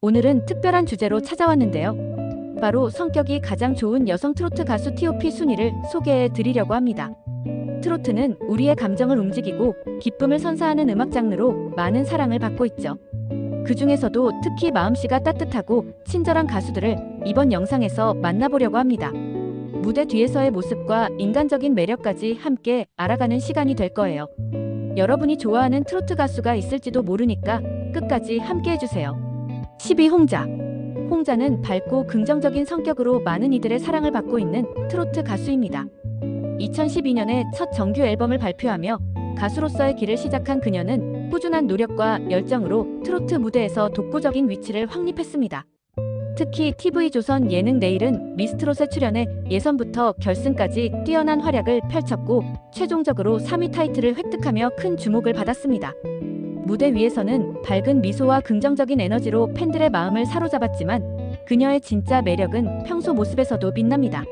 오늘은 특별한 주제로 찾아왔는데요. 바로 성격이 가장 좋은 여성 트로트 가수 T.O.P 순위를 소개해 드리려고 합니다. 트로트는 우리의 감정을 움직이고 기쁨을 선사하는 음악 장르로 많은 사랑을 받고 있죠. 그 중에서도 특히 마음씨가 따뜻하고 친절한 가수들을 이번 영상에서 만나보려고 합니다. 무대 뒤에서의 모습과 인간적인 매력까지 함께 알아가는 시간이 될 거예요. 여러분이 좋아하는 트로트 가수가 있을지도 모르니까 끝까지 함께 해주세요. 10위 홍자. 홍자는 밝고 긍정적인 성격으로 많은 이들의 사랑을 받고 있는 트로트 가수입니다. 2012년에 첫 정규 앨범을 발표하며 가수로서의 길을 시작한 그녀는 꾸준한 노력과 열정으로 트로트 무대에서 독보적인 위치를 확립했습니다. 특히 TV조선 예능 내일은 미스트롯에 출연해 예선부터 결승까지 뛰어난 활약을 펼쳤고 최종적으로 3위 타이틀을 획득하며 큰 주목을 받았습니다. 무대 위에서는 밝은 미소와 긍정적인 에너지로 팬들의 마음을 사로잡았지만 그녀의 진짜 매력은 평소 모습에서도 빛납니다.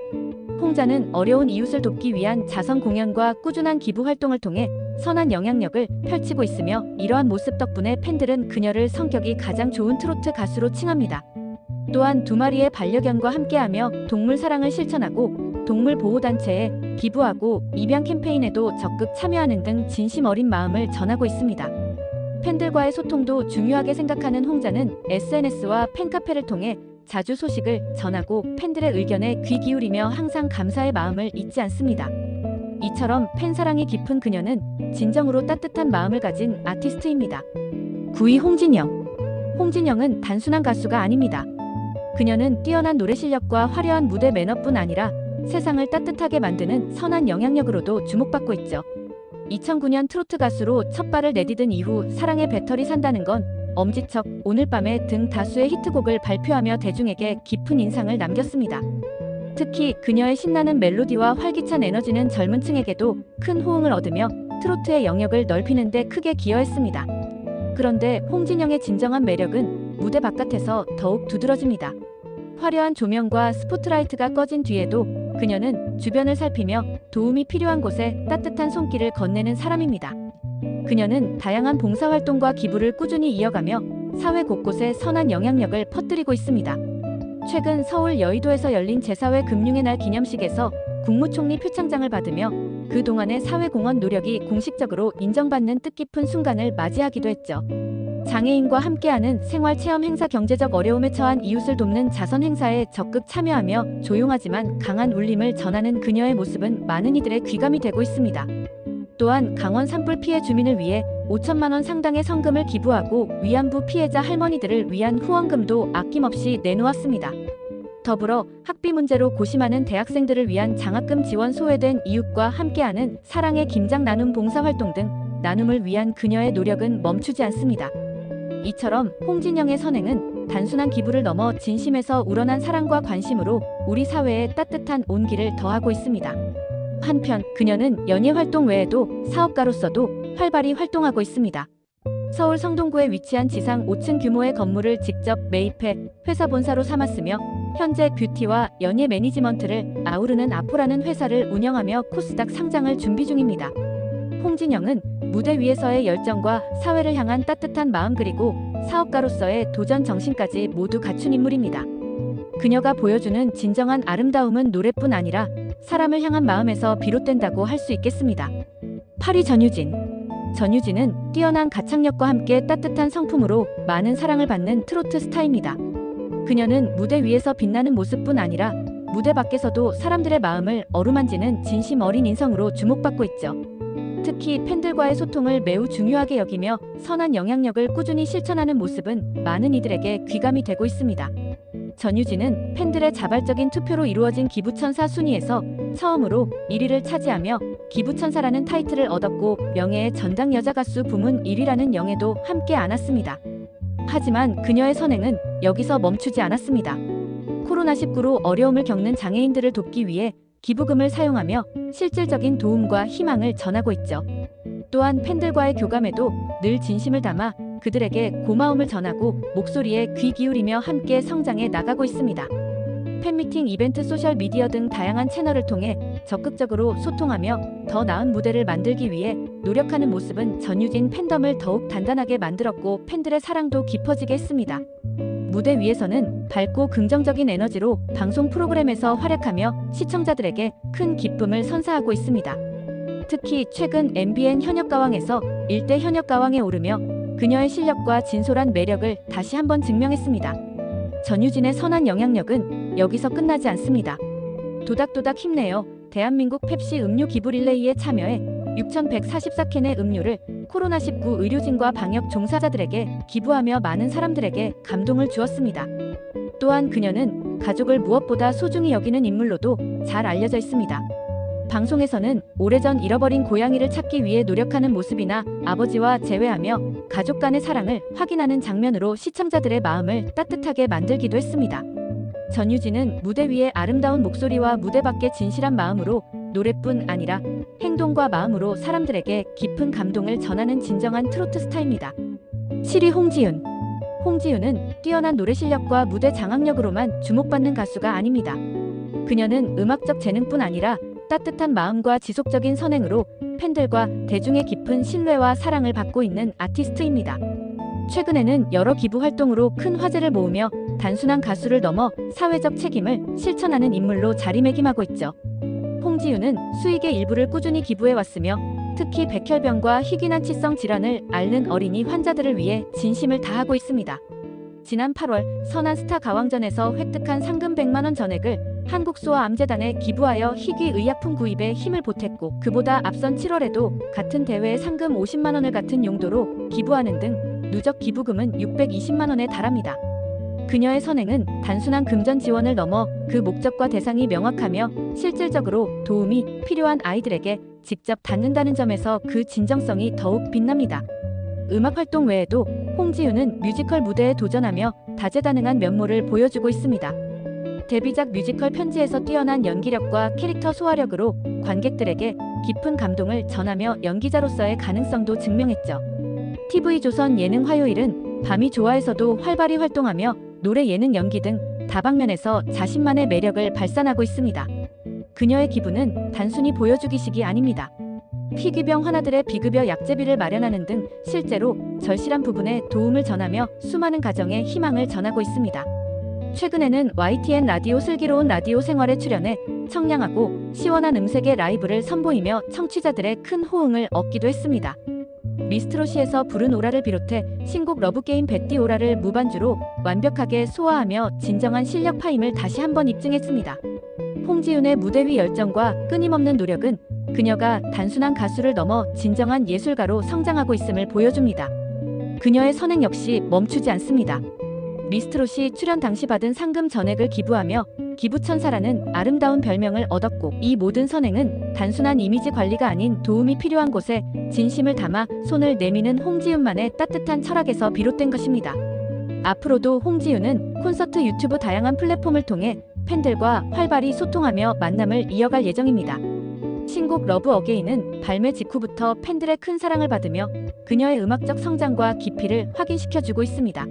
홍자는 어려운 이웃을 돕기 위한 자선 공연과 꾸준한 기부 활동을 통해 선한 영향력을 펼치고 있으며 이러한 모습 덕분에 팬들은 그녀를 성격이 가장 좋은 트로트 가수로 칭합니다. 또한 두 마리의 반려견과 함께하며 동물 사랑을 실천하고 동물 보호단체에 기부하고 입양 캠페인에도 적극 참여하는 등 진심 어린 마음을 전하고 있습니다. 팬들과의 소통도 중요하게 생각하는 홍자는 SNS와 팬카페를 통해 자주 소식을 전하고 팬들의 의견에 귀 기울이며 항상 감사의 마음을 잊지 않습니다. 이처럼 팬 사랑이 깊은 그녀는 진정으로 따뜻한 마음을 가진 아티스트입니다. 9위 홍진영. 홍진영은 단순한 가수가 아닙니다. 그녀는 뛰어난 노래 실력과 화려한 무대 매너뿐 아니라 세상을 따뜻하게 만드는 선한 영향력으로도 주목받고 있죠. 2009년 트로트 가수로 첫 발을 내디딘 이후 사랑의 배터리 산다는 건 엄지척, 오늘 밤에 등 다수의 히트곡을 발표하며 대중에게 깊은 인상을 남겼습니다. 특히 그녀의 신나는 멜로디와 활기찬 에너지는 젊은 층에게도 큰 호응을 얻으며 트로트의 영역을 넓히는 데 크게 기여했습니다. 그런데 홍진영의 진정한 매력은 무대 바깥에서 더욱 두드러집니다. 화려한 조명과 스포트라이트가 꺼진 뒤에도 그녀는 주변을 살피며 도움이 필요한 곳에 따뜻한 손길을 건네는 사람입니다. 그녀는 다양한 봉사활동과 기부를 꾸준히 이어가며 사회 곳곳에 선한 영향력을 퍼뜨리고 있습니다. 최근 서울 여의도에서 열린 제4회 금융의 날 기념식에서 국무총리 표창장을 받으며 그동안의 사회공헌 노력이 공식적으로 인정받는 뜻깊은 순간을 맞이하기도 했죠. 장애인과 함께하는 생활체험 행사 경제적 어려움에 처한 이웃을 돕는 자선 행사에 적극 참여하며 조용하지만 강한 울림을 전하는 그녀의 모습은 많은 이들의 귀감이 되고 있습니다. 또한 강원 산불 피해 주민을 위해 5천만 원 상당의 성금을 기부하고 위안부 피해자 할머니들을 위한 후원금도 아낌없이 내놓았습니다. 더불어 학비 문제로 고심하는 대학생들을 위한 장학금 지원 소외된 이웃과 함께하는 사랑의 김장 나눔 봉사활동 등 나눔을 위한 그녀의 노력은 멈추지 않습니다. 이처럼 홍진영의 선행은 단순한 기부를 넘어 진심에서 우러난 사랑과 관심으로 우리 사회에 따뜻한 온기를 더하고 있습니다. 한편 그녀는 연예 활동 외에도 사업가로서도 활발히 활동하고 있습니다. 서울 성동구에 위치한 지상 5층 규모의 건물을 직접 매입해 회사 본사로 삼았으며 현재 뷰티와 연예 매니지먼트를 아우르는 아포라는 회사를 운영하며 코스닥 상장을 준비 중입니다. 홍진영은 무대 위에서의 열정과 사회를 향한 따뜻한 마음 그리고 사업가로서의 도전 정신까지 모두 갖춘 인물입니다. 그녀가 보여주는 진정한 아름다움은 노래뿐 아니라 사람을 향한 마음에서 비롯된다고 할 수 있겠습니다. 8위 전유진. 전유진은 뛰어난 가창력과 함께 따뜻한 성품으로 많은 사랑을 받는 트로트 스타입니다. 그녀는 무대 위에서 빛나는 모습뿐 아니라 무대 밖에서도 사람들의 마음을 어루만지는 진심 어린 인성으로 주목받고 있죠. 특히 팬들과의 소통을 매우 중요하게 여기며 선한 영향력을 꾸준히 실천하는 모습은 많은 이들에게 귀감이 되고 있습니다. 전유진은 팬들의 자발적인 투표로 이루어진 기부천사 순위에서 처음으로 1위를 차지하며 기부천사라는 타이틀을 얻었고 명예의 전당 여자가수 부문 1위라는 영예도 함께 안았습니다. 하지만 그녀의 선행은 여기서 멈추지 않았습니다. 코로나19로 어려움을 겪는 장애인들을 돕기 위해 기부금을 사용하며 실질적인 도움과 희망을 전하고 있죠. 또한 팬들과의 교감에도 늘 진심을 담아 그들에게 고마움을 전하고 목소리에 귀 기울이며 함께 성장해 나가고 있습니다. 팬미팅, 이벤트, 소셜미디어 등 다양한 채널을 통해 적극적으로 소통하며 더 나은 무대를 만들기 위해 노력하는 모습은 전유진 팬덤을 더욱 단단하게 만들었고 팬들의 사랑도 깊어지게 했습니다. 무대 위에서는 밝고 긍정적인 에너지로 방송 프로그램에서 활약하며 시청자들에게 큰 기쁨을 선사하고 있습니다. 특히 최근 MBN 현역가왕에서 일대 현역가왕에 오르며 그녀의 실력과 진솔한 매력을 다시 한번 증명했습니다. 전유진의 선한 영향력은 여기서 끝나지 않습니다. 도닥도닥 힘내요. 대한민국 펩시 음료 기부 릴레이에 참여해 6,144캔의 음료를 코로나19 의료진과 방역 종사자들에게 기부하며 많은 사람들에게 감동을 주었습니다. 또한 그녀는 가족을 무엇보다 소중히 여기는 인물로도 잘 알려져 있습니다. 방송에서는 오래전 잃어버린 고양이를 찾기 위해 노력하는 모습이나 아버지와 재회하며 가족 간의 사랑을 확인하는 장면으로 시청자들의 마음을 따뜻하게 만들기도 했습니다. 전유진은 무대 위의 아름다운 목소리와 무대 밖의 진실한 마음으로 노래뿐 아니라 행동과 마음으로 사람들에게 깊은 감동을 전하는 진정한 트로트 스타입니다. 7위 홍지윤. 홍지윤은 뛰어난 노래 실력과 무대 장악력으로만 주목받는 가수가 아닙니다. 그녀는 음악적 재능뿐 아니라 따뜻한 마음과 지속적인 선행으로 팬들과 대중의 깊은 신뢰와 사랑을 받고 있는 아티스트입니다. 최근에는 여러 기부 활동으로 큰 화제를 모으며 단순한 가수를 넘어 사회적 책임을 실천하는 인물로 자리매김하고 있죠. 홍지윤은 수익의 일부를 꾸준히 기부해왔으며 특히 백혈병과 희귀난치성 질환을 앓는 어린이 환자들을 위해 진심을 다하고 있습니다. 지난 8월 선한 스타 가왕전에서 획득한 상금 100만 원 전액을 한국소아암재단에 기부하여 희귀의약품 구입에 힘을 보탰고 그보다 앞선 7월에도 같은 대회에 상금 50만 원을 같은 용도로 기부하는 등 누적 기부금은 620만 원에 달합니다. 그녀의 선행은 단순한 금전 지원을 넘어 그 목적과 대상이 명확하며 실질적으로 도움이 필요한 아이들에게 직접 닿는다는 점에서 그 진정성이 더욱 빛납니다. 음악 활동 외에도 홍지윤은 뮤지컬 무대에 도전하며 다재다능한 면모를 보여주고 있습니다. 데뷔작 뮤지컬 편지에서 뛰어난 연기력과 캐릭터 소화력으로 관객들에게 깊은 감동을 전하며 연기자로서의 가능성도 증명했죠. TV조선 예능 화요일은 밤이 좋아에서도 활발히 활동하며 노래, 예능, 연기 등 다방면에서 자신만의 매력을 발산하고 있습니다. 그녀의 기부는 단순히 보여주기식이 아닙니다. 희귀병 환자들의 비급여 약제비를 마련하는 등 실제로 절실한 부분에 도움을 전하며 수많은 가정에 희망을 전하고 있습니다. 최근에는 YTN 라디오 슬기로운 라디오 생활에 출연해 청량하고 시원한 음색의 라이브를 선보이며 청취자들의 큰 호응을 얻기도 했습니다. 미스트롯시에서 부른 오라를 비롯해 신곡 러브게임 베띠 오라를 무반주로 완벽하게 소화하며 진정한 실력 파임을 다시 한번 입증했습니다. 홍지윤의 무대 위 열정과 끊임없는 노력은 그녀가 단순한 가수를 넘어 진정한 예술가로 성장하고 있음을 보여줍니다. 그녀의 선행 역시 멈추지 않습니다. 미스트롯시 출연 당시 받은 상금 전액을 기부하며 기부천사라는 아름다운 별명을 얻었고 이 모든 선행은 단순한 이미지 관리가 아닌 도움이 필요한 곳에 진심을 담아 손을 내미는 홍지윤만의 따뜻한 철학에서 비롯된 것입니다. 앞으로도 홍지윤은 콘서트, 유튜브 다양한 플랫폼을 통해 팬들과 활발히 소통하며 만남을 이어갈 예정입니다. 신곡 러브 어게인은 발매 직후부터 팬들의 큰 사랑을 받으며 그녀의 음악적 성장과 깊이를 확인시켜주고 있습니다.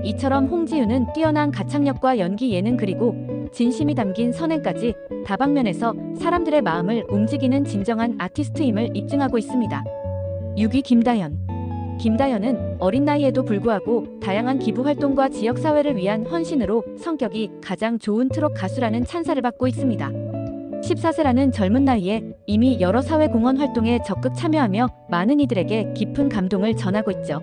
이처럼 홍지윤은 뛰어난 가창력과 연기, 예능 그리고 진심이 담긴 선행까지 다방면에서 사람들의 마음을 움직이는 진정한 아티스트임을 입증하고 있습니다. 6위 김다현. 김다현은 어린 나이에도 불구하고 다양한 기부 활동과 지역사회를 위한 헌신으로 성격이 가장 좋은 트롯 가수라는 찬사를 받고 있습니다. 14세라는 젊은 나이에 이미 여러 사회공헌 활동에 적극 참여하며 많은 이들에게 깊은 감동을 전하고 있죠.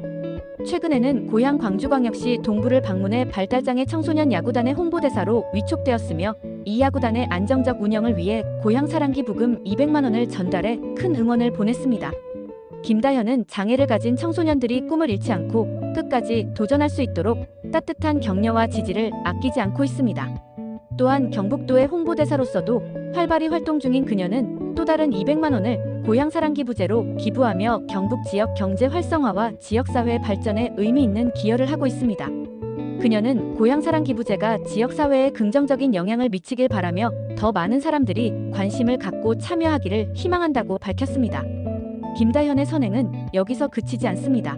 최근에는 고향 광주광역시 동부를 방문해 발달장애 청소년 야구단의 홍보대사로 위촉되었으며 이 야구단의 안정적 운영을 위해 고향 사랑기 부금 200만 원을 전달해 큰 응원을 보냈습니다. 김다현은 장애를 가진 청소년들이 꿈을 잃지 않고 끝까지 도전할 수 있도록 따뜻한 격려와 지지를 아끼지 않고 있습니다. 또한 경북도의 홍보대사로서도 활발히 활동 중인 그녀는 또 다른 200만 원을 고향사랑기 부제로 기부하며 경북 지역 경제 활성화와 지역사회 발전에 의미 있는 기여를 하고 있습니다. 그녀는 고향사랑기 부제가 지역사회에 긍정적인 영향을 미치길 바라며 더 많은 사람들이 관심을 갖고 참여하기를 희망한다고 밝혔습니다. 김다현의 선행은 여기서 그치지 않습니다.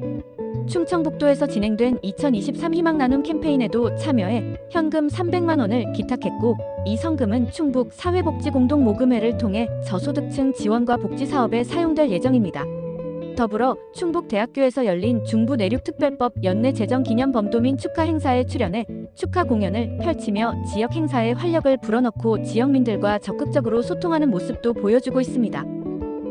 충청북도에서 진행된 2023 희망 나눔 캠페인에도 참여해 현금 300만 원을 기탁했고 이 성금은 충북 사회복지공동모금회를 통해 저소득층 지원과 복지 사업에 사용될 예정입니다. 더불어 충북대학교에서 열린 중부내륙특별법 연내 제정 기념 범도민 축하 행사에 출연해 축하 공연을 펼치며 지역 행사에 활력을 불어넣고 지역민들과 적극적으로 소통하는 모습도 보여주고 있습니다.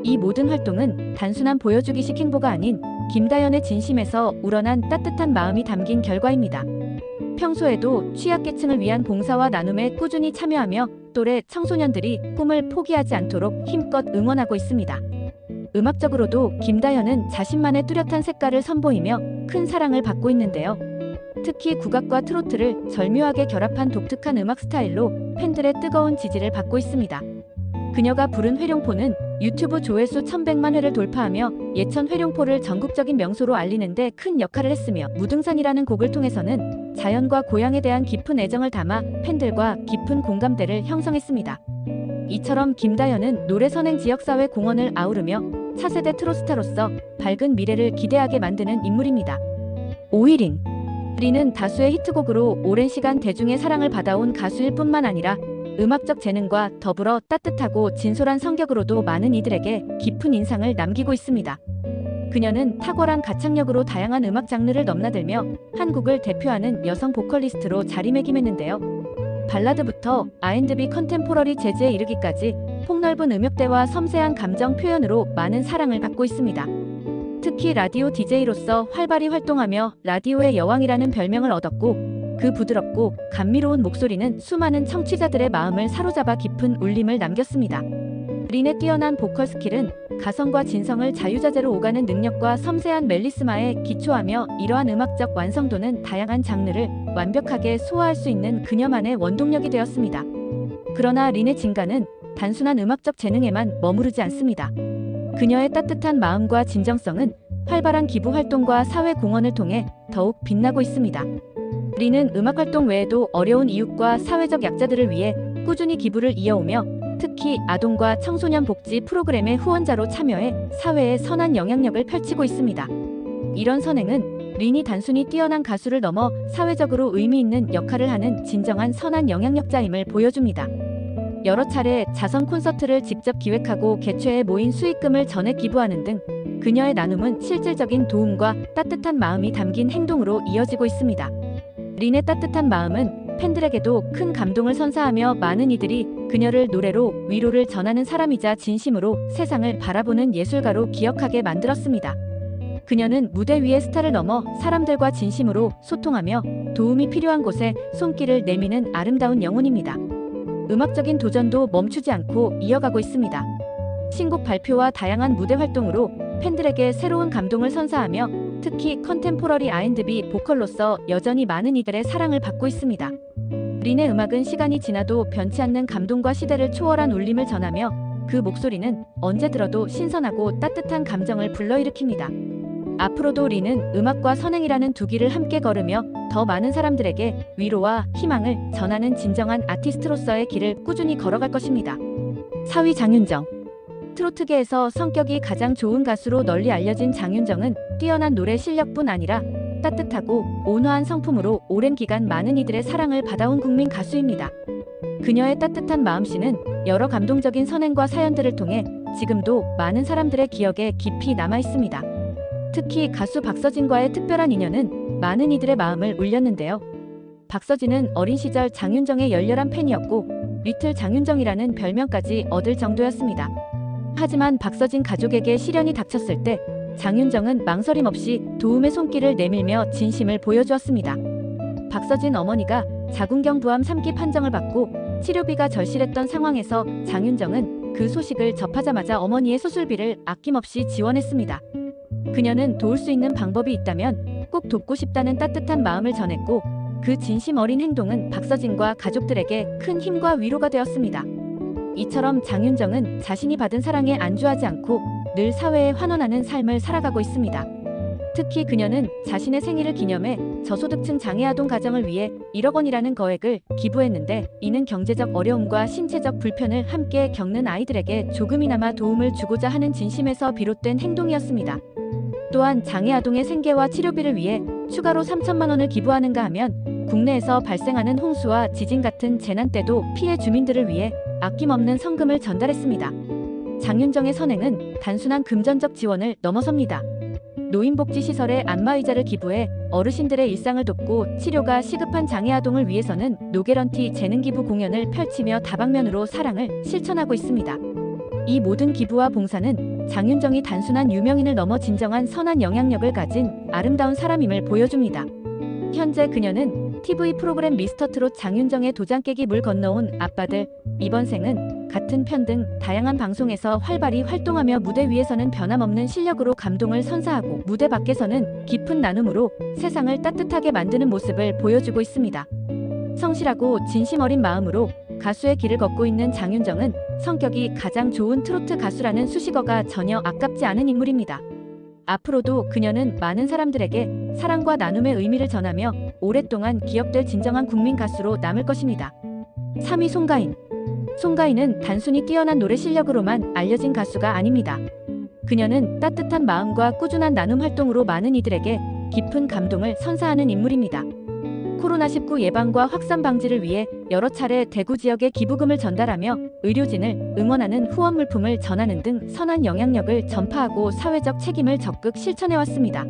이 모든 활동은 단순한 보여주기식 행보가 아닌 김다연의 진심에서 우러난 따뜻한 마음이 담긴 결과입니다. 평소에도 취약계층을 위한 봉사와 나눔에 꾸준히 참여하며 또래 청소년들이 꿈을 포기하지 않도록 힘껏 응원하고 있습니다. 음악적으로도 김다연은 자신만의 뚜렷한 색깔을 선보이며 큰 사랑을 받고 있는데요. 특히 국악과 트로트를 절묘하게 결합한 독특한 음악 스타일로 팬들의 뜨거운 지지를 받고 있습니다. 그녀가 부른 회룡포는 유튜브 조회수 1100만 회를 돌파하며 예천 회룡포를 전국적인 명소로 알리는 데 큰 역할을 했으며 무등산이라는 곡을 통해서는 자연과 고향에 대한 깊은 애정을 담아 팬들과 깊은 공감대를 형성했습니다. 이처럼 김다연은 노래 선행 지역사회 공헌을 아우르며 차세대 트로스타로서 밝은 미래를 기대하게 만드는 인물입니다. 5위 린은 다수의 히트곡으로 오랜 시간 대중의 사랑을 받아온 가수일 뿐만 아니라 음악적 재능과 더불어 따뜻하고 진솔한 성격으로도 많은 이들에게 깊은 인상을 남기고 있습니다. 그녀는 탁월한 가창력으로 다양한 음악 장르를 넘나들며 한국을 대표하는 여성 보컬리스트로 자리매김했는데요. 발라드부터 R&B 컨템포러리 재즈에 이르기까지 폭넓은 음역대와 섬세한 감정 표현으로 많은 사랑을 받고 있습니다. 특히 라디오 DJ로서 활발히 활동하며 라디오의 여왕이라는 별명을 얻었고 그 부드럽고 감미로운 목소리는 수많은 청취자들의 마음을 사로잡아 깊은 울림을 남겼습니다. 린의 뛰어난 보컬 스킬은 가성과 진성을 자유자재로 오가는 능력과 섬세한 멜리스마에 기초하며 이러한 음악적 완성도는 다양한 장르를 완벽하게 소화할 수 있는 그녀만의 원동력이 되었습니다. 그러나 린의 진가는 단순한 음악적 재능에만 머무르지 않습니다. 그녀의 따뜻한 마음과 진정성은 활발한 기부 활동과 사회 공헌을 통해 더욱 빛나고 있습니다. 린은 음악 활동 외에도 어려운 이웃과 사회적 약자들을 위해 꾸준히 기부를 이어오며 특히 아동과 청소년 복지 프로그램의 후원자로 참여해 사회에 선한 영향력을 펼치고 있습니다. 이런 선행은 린이 단순히 뛰어난 가수를 넘어 사회적으로 의미 있는 역할을 하는 진정한 선한 영향력자임을 보여줍니다. 여러 차례 자선 콘서트를 직접 기획하고 개최해 모인 수익금을 전액 기부하는 등 그녀의 나눔은 실질적인 도움과 따뜻한 마음이 담긴 행동으로 이어지고 있습니다. 린의 따뜻한 마음은 팬들에게도 큰 감동을 선사하며 많은 이들이 그녀를 노래로 위로를 전하는 사람이자 진심으로 세상을 바라보는 예술가로 기억하게 만들었습니다. 그녀는 무대 위의 스타를 넘어 사람들과 진심으로 소통하며 도움이 필요한 곳에 손길을 내미는 아름다운 영혼입니다. 음악적인 도전도 멈추지 않고 이어가고 있습니다. 신곡 발표와 다양한 무대 활동으로 팬들에게 새로운 감동을 선사하며 특히 컨템포러리 R&B 보컬로서 여전히 많은 이들의 사랑을 받고 있습니다. 린의 음악은 시간이 지나도 변치 않는 감동과 시대를 초월한 울림을 전하며 그 목소리는 언제 들어도 신선하고 따뜻한 감정을 불러일으킵니다. 앞으로도 린은 음악과 선행이라는 두 길을 함께 걸으며 더 많은 사람들에게 위로와 희망을 전하는 진정한 아티스트로서의 길을 꾸준히 걸어갈 것입니다. 4위 장윤정. 트로트계에서 성격이 가장 좋은 가수로 널리 알려진 장윤정은 뛰어난 노래 실력뿐 아니라 따뜻하고 온화한 성품으로 오랜 기간 많은 이들의 사랑을 받아온 국민 가수입니다. 그녀의 따뜻한 마음씨는 여러 감동적인 선행과 사연들을 통해 지금도 많은 사람들의 기억에 깊이 남아 있습니다. 특히 가수 박서진과의 특별한 인연은 많은 이들의 마음을 울렸는데요. 박서진은 어린 시절 장윤정의 열렬한 팬이었고 리틀 장윤정이라는 별명까지 얻을 정도였습니다. 하지만 박서진 가족에게 시련이 닥쳤을 때 장윤정은 망설임 없이 도움의 손길을 내밀며 진심을 보여주었습니다. 박서진 어머니가 자궁경부암 3기 판정을 받고 치료비가 절실했던 상황에서 장윤정은 그 소식을 접하자마자 어머니의 수술비를 아낌없이 지원했습니다. 그녀는 도울 수 있는 방법이 있다면 꼭 돕고 싶다는 따뜻한 마음을 전했고 그 진심 어린 행동은 박서진과 가족들에게 큰 힘과 위로가 되었습니다. 이처럼 장윤정은 자신이 받은 사랑에 안주하지 않고 늘 사회에 환원하는 삶을 살아가고 있습니다. 특히 그녀는 자신의 생일을 기념해 저소득층 장애아동 가정을 위해 1억 원이라는 거액을 기부했는데 이는 경제적 어려움과 신체적 불편을 함께 겪는 아이들에게 조금이나마 도움을 주고자 하는 진심에서 비롯된 행동이었습니다. 또한 장애아동의 생계와 치료비를 위해 추가로 3천만 원을 기부하는가 하면 국내에서 발생하는 홍수와 지진 같은 재난 때도 피해 주민들을 위해 아낌없는 성금을 전달했습니다. 장윤정의 선행은 단순한 금전적 지원을 넘어섭니다. 노인복지시설에 안마의자를 기부해 어르신들의 일상을 돕고 치료가 시급한 장애 아동을 위해서는 노개런티 재능기부 공연을 펼치며 다방면으로 사랑을 실천하고 있습니다. 이 모든 기부와 봉사는 장윤정이 단순한 유명인을 넘어 진정한 선한 영향력을 가진 아름다운 사람임을 보여줍니다. 현재 그녀는 TV 프로그램 미스터트롯 장윤정의 도장 깨기 물 건너온 아빠들, 이번 생은 같은 편 등 다양한 방송에서 활발히 활동하며 무대 위에서는 변함없는 실력으로 감동을 선사하고 무대 밖에서는 깊은 나눔으로 세상을 따뜻하게 만드는 모습을 보여주고 있습니다. 성실하고 진심 어린 마음으로 가수의 길을 걷고 있는 장윤정은 성격이 가장 좋은 트로트 가수라는 수식어가 전혀 아깝지 않은 인물입니다. 앞으로도 그녀는 많은 사람들에게 사랑과 나눔의 의미를 전하며 오랫동안 기억될 진정한 국민 가수로 남을 것입니다. 3위 송가인. 송가인은 단순히 뛰어난 노래 실력으로만 알려진 가수가 아닙니다. 그녀는 따뜻한 마음과 꾸준한 나눔 활동으로 많은 이들에게 깊은 감동을 선사하는 인물입니다. 코로나19 예방과 확산 방지를 위해 여러 차례 대구 지역에 기부금을 전달하며 의료진을 응원하는 후원 물품을 전하는 등 선한 영향력을 전파하고 사회적 책임을 적극 실천해왔습니다.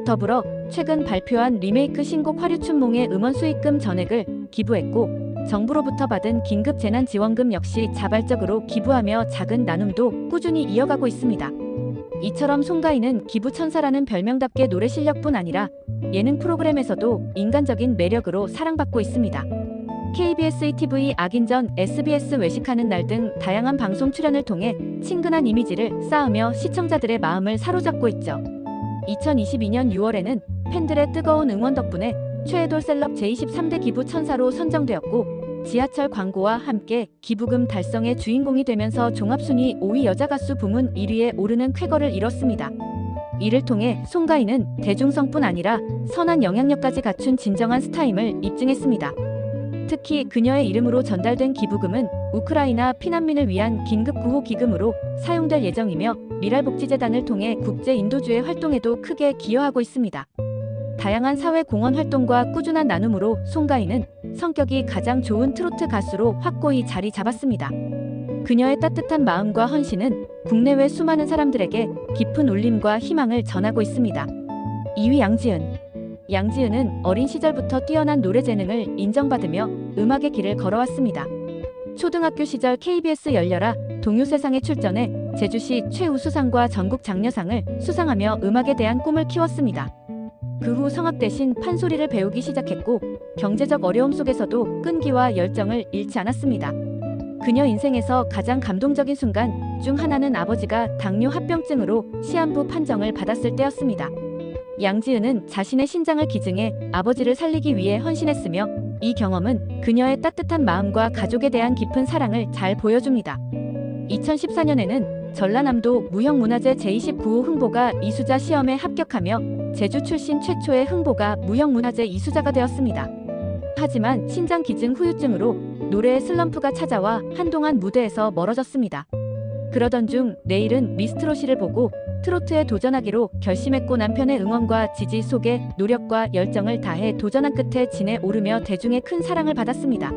더불어 최근 발표한 리메이크 신곡 화류춘몽의 음원 수익금 전액을 기부했고, 정부로부터 받은 긴급 재난지원금 역시 자발적으로 기부하며 작은 나눔도 꾸준히 이어가고 있습니다. 이처럼 송가인은 기부천사라는 별명답게 노래 실력뿐 아니라 예능 프로그램에서도 인간적인 매력으로 사랑받고 있습니다. KBS ETV 악인전, SBS 외식하는 날 등 다양한 방송 출연을 통해 친근한 이미지를 쌓으며 시청자들의 마음을 사로잡고 있죠. 2022년 6월에는 팬들의 뜨거운 응원 덕분에 최애돌 셀럽 제23대 기부천사로 선정되었고, 지하철 광고와 함께 기부금 달성의 주인공이 되면서 종합순위 5위 여자가수 부문 1위에 오르는 쾌거를 이뤘습니다. 이를 통해 송가인은 대중성뿐 아니라 선한 영향력까지 갖춘 진정한 스타임을 입증했습니다. 특히 그녀의 이름으로 전달된 기부금은 우크라이나 피난민을 위한 긴급구호 기금으로 사용될 예정이며 미랄복지재단을 통해 국제 인도주의 활동에도 크게 기여하고 있습니다. 다양한 사회 공헌 활동과 꾸준한 나눔으로 송가인은 성격이 가장 좋은 트로트 가수로 확고히 자리 잡았습니다. 그녀의 따뜻한 마음과 헌신은 국내외 수많은 사람들에게 깊은 울림과 희망을 전하고 있습니다. 2위 양지은. 양지은은 어린 시절부터 뛰어난 노래 재능을 인정받으며 음악의 길을 걸어왔습니다. 초등학교 시절 KBS 열려라 동요세상에 출전해 제주시 최우수상과 전국 장려상을 수상하며 음악에 대한 꿈을 키웠습니다. 그 후 성악 대신 판소리를 배우기 시작했고, 경제적 어려움 속에서도 끈기와 열정을 잃지 않았습니다. 그녀 인생에서 가장 감동적인 순간 중 하나는 아버지가 당뇨 합병증으로 시한부 판정을 받았을 때였습니다. 양지은은 자신의 신장을 기증해 아버지를 살리기 위해 헌신했으며, 이 경험은 그녀의 따뜻한 마음과 가족에 대한 깊은 사랑을 잘 보여줍니다. 2014년에는 전라남도 무형문화재 제29호 흥보가 이수자 시험에 합격하며 제주 출신 최초의 흥보가 무형문화재 이수자가 되었습니다. 하지만 신장 기증 후유증으로 노래의 슬럼프가 찾아와 한동안 무대에서 멀어졌습니다. 그러던 중 내일은 미스트롯이를 보고 트로트에 도전하기로 결심했고, 남편의 응원과 지지 속에 노력과 열정을 다해 도전한 끝에 진에 오르며 대중의 큰 사랑을 받았습니다.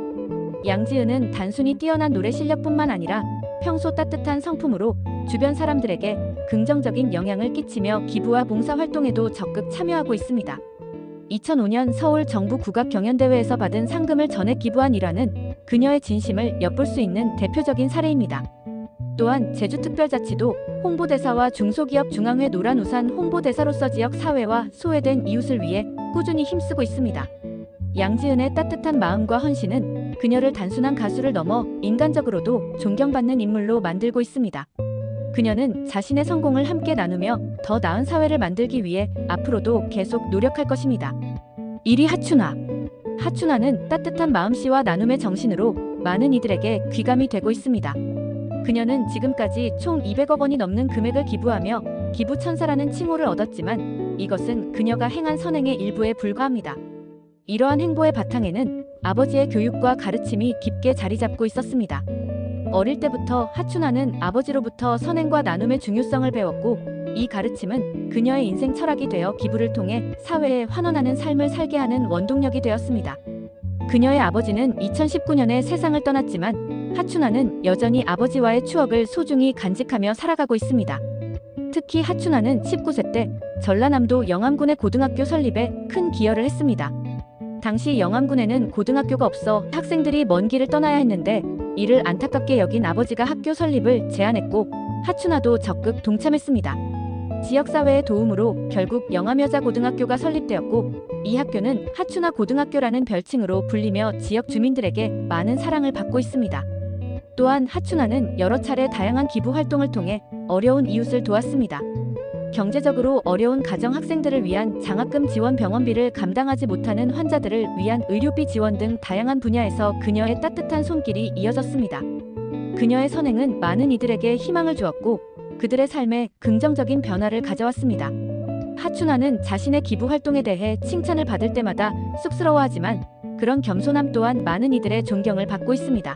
양지은은 단순히 뛰어난 노래 실력뿐만 아니라 평소 따뜻한 성품으로 주변 사람들에게 긍정적인 영향을 끼치며 기부와 봉사 활동에도 적극 참여하고 있습니다. 2005년 서울 정부 국악경연대회에서 받은 상금을 전액 기부한 일화는 그녀의 진심을 엿볼 수 있는 대표적인 사례입니다. 또한 제주특별자치도 홍보대사와 중소기업 중앙회 노란우산 홍보대사로서 지역 사회와 소외된 이웃을 위해 꾸준히 힘쓰고 있습니다. 양지은의 따뜻한 마음과 헌신은 그녀를 단순한 가수를 넘어 인간적으로도 존경받는 인물로 만들고 있습니다. 그녀는 자신의 성공을 함께 나누며 더 나은 사회를 만들기 위해 앞으로도 계속 노력할 것입니다. 1위 하춘화. 하춘화는 따뜻한 마음씨와 나눔의 정신으로 많은 이들에게 귀감이 되고 있습니다. 그녀는 지금까지 총 200억 원이 넘는 금액을 기부하며 기부천사라는 칭호를 얻었지만, 이것은 그녀가 행한 선행의 일부에 불과합니다. 이러한 행보의 바탕에는 아버지의 교육과 가르침이 깊게 자리 잡고 있었습니다. 어릴 때부터 하춘화는 아버지로부터 선행과 나눔의 중요성을 배웠고, 이 가르침은 그녀의 인생 철학이 되어 기부를 통해 사회에 환원하는 삶을 살게 하는 원동력이 되었습니다. 그녀의 아버지는 2019년에 세상을 떠났지만 하춘아는 여전히 아버지와의 추억을 소중히 간직하며 살아가고 있습니다. 특히 하춘아는 19세 때 전라남도 영암군의 고등학교 설립에 큰 기여를 했습니다. 당시 영암군에는 고등학교가 없어 학생들이 먼 길을 떠나야 했는데 이를 안타깝게 여긴 아버지가 학교 설립을 제안했고 하춘아도 적극 동참했습니다. 지역사회의 도움으로 결국 영암여자고등학교가 설립되었고 이 학교는 하춘아 고등학교라는 별칭으로 불리며 지역 주민들에게 많은 사랑을 받고 있습니다. 또한 하춘아는 여러 차례 다양한 기부 활동을 통해 어려운 이웃을 도왔습니다. 경제적으로 어려운 가정 학생들을 위한 장학금 지원, 병원비를 감당하지 못하는 환자들을 위한 의료비 지원 등 다양한 분야에서 그녀의 따뜻한 손길이 이어졌습니다. 그녀의 선행은 많은 이들에게 희망을 주었고 그들의 삶에 긍정적인 변화를 가져왔습니다. 하춘아는 자신의 기부 활동에 대해 칭찬을 받을 때마다 쑥스러워하지만 그런 겸손함 또한 많은 이들의 존경을 받고 있습니다.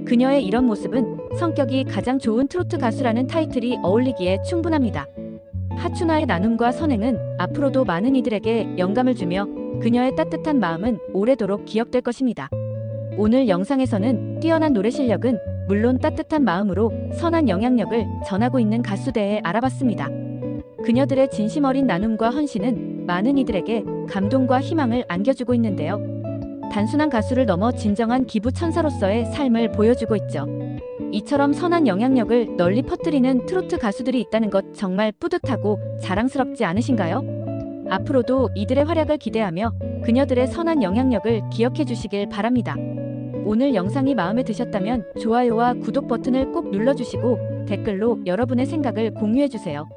그녀의 이런 모습은 성격이 가장 좋은 트로트 가수라는 타이틀이 어울리기에 충분합니다. 하춘아의 나눔과 선행은 앞으로도 많은 이들에게 영감을 주며 그녀의 따뜻한 마음은 오래도록 기억될 것입니다. 오늘 영상에서는 뛰어난 노래 실력은 물론 따뜻한 마음으로 선한 영향력을 전하고 있는 가수에 대해 알아봤습니다. 그녀들의 진심 어린 나눔과 헌신은 많은 이들에게 감동과 희망을 안겨주고 있는데요. 단순한 가수를 넘어 진정한 기부 천사로서의 삶을 보여주고 있죠. 이처럼 선한 영향력을 널리 퍼뜨리는 트로트 가수들이 있다는 것 정말 뿌듯하고 자랑스럽지 않으신가요? 앞으로도 이들의 활약을 기대하며 그녀들의 선한 영향력을 기억해 주시길 바랍니다. 오늘 영상이 마음에 드셨다면 좋아요와 구독 버튼을 꼭 눌러주시고 댓글로 여러분의 생각을 공유해 주세요.